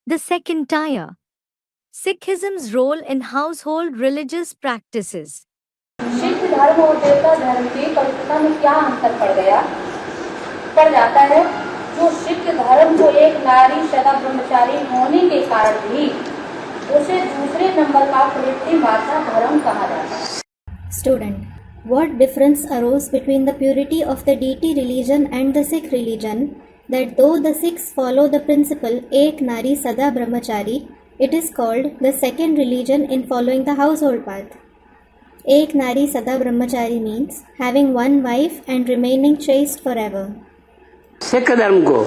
The second tier. Sikhism's role in household religious practices. Sikh धर्म और देवता धर्म की कल्पना में क्या अंतर पड़ जाता है, जो सिख धर्म को एक नारी सदा ब्रह्मचारी होने के कारण भी उसे दूसरे नंबर का पृथ्वी माता धर्म कहा जाता है. Student, what difference arose between the purity of the deity religion and the Sikh religion, that though the Sikhs follow the principle Ek Nari Sada Brahmachari, it is called the second religion in following the household path. Ek Nari Sada Brahmachari means having one wife and remaining chaste forever. Sikh धर्म को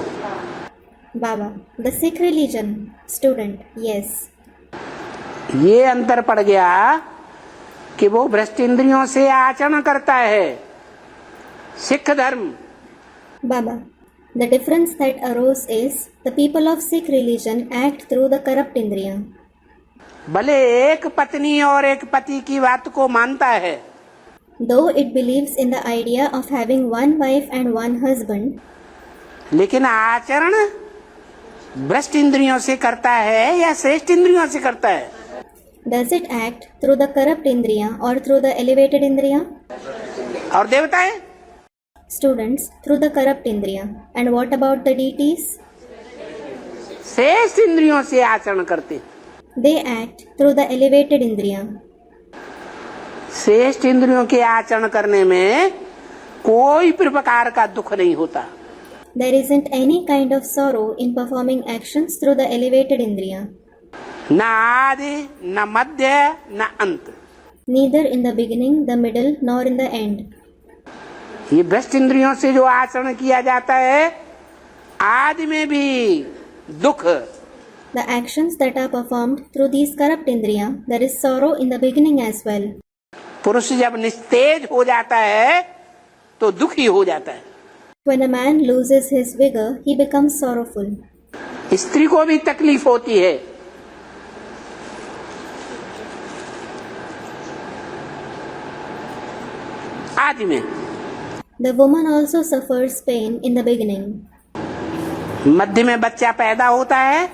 Baba, the Sikh religion. Student, yes. ये अंतर पड़ गया कि वो भ्रष्ट इंद्रियों से आचरण करता है. सिख धर्म Baba, the difference that arose is the people of Sikh religion act through the corrupt indriya. भले एक पत्नी और एक पति की बात को मानता है, Though it believes in the idea of having one wife and one husband, लेकिन आचरण भ्रष्ट इंद्रियों से करता है या श्रेष्ठ इंद्रियों से करता है? does it act through the corrupt indriya or through the elevated indriya? और देवताएं Students, through the corrupt indriya. And what about the deities? श्रेष्ठ इंद्रियों से आचरण करते. They act through the elevated indriya. श्रेष्ठ इंद्रियों के आचरण करने में कोई प्रकार का दुख नहीं होता. There isn't any kind of sorrow in performing actions through the elevated indriya. न आदि न मध्य न अंत. Neither in the beginning, the middle, nor in the end. ये भ्रष्ट इंद्रियों से जो आचरण किया जाता है, आदि में भी दुख. The actions that are performed through these corrupt indriya, there is sorrow in the beginning as well. पुरुष जब निस्तेज हो जाता है तो दुखी हो जाता है. When a man loses his vigor, he becomes sorrowful. स्त्री को भी तकलीफ होती है. आदि में The woman also suffers pain in the beginning. मध्य में बच्चा पैदा होता है,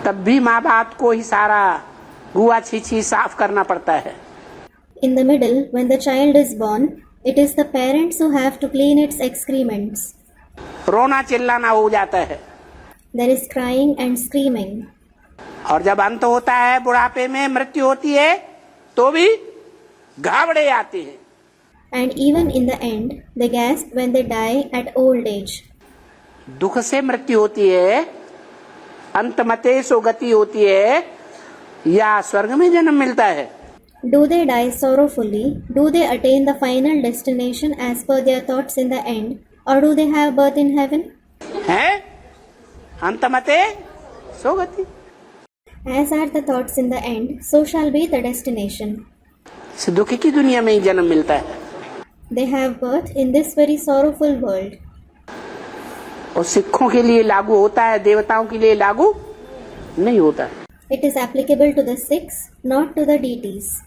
तब भी माँ बाप को ही सारा गुआ छीछी साफ करना पड़ता है. In the middle, when the child is born, it is the parents who have to clean its excrements. रोना चिल्लाना हो जाता है. There is crying and screaming. और जब अंत होता है, बुढ़ापे में मृत्यु होती है, तो भी घावड़े आते हैं. And even in the end, they gasp when they die at old age. दुख से मृत्यु होती है, अंतमते सो गति होती है, या स्वर्ग में जन्म मिलता है. Do they die sorrowfully? Do they attain the final destination as per their thoughts in the end? Or do they have birth in heaven? है अंतमते सो गति. As are the thoughts in the end, so shall be the destination. इस दुख की दुनिया में ही जन्म मिलता है. They have birth in this very sorrowful world. और सिखों के लिए लागू होता है, देवताओं के लिए लागू नहीं होता. It is applicable to the Sikhs, not to the deities.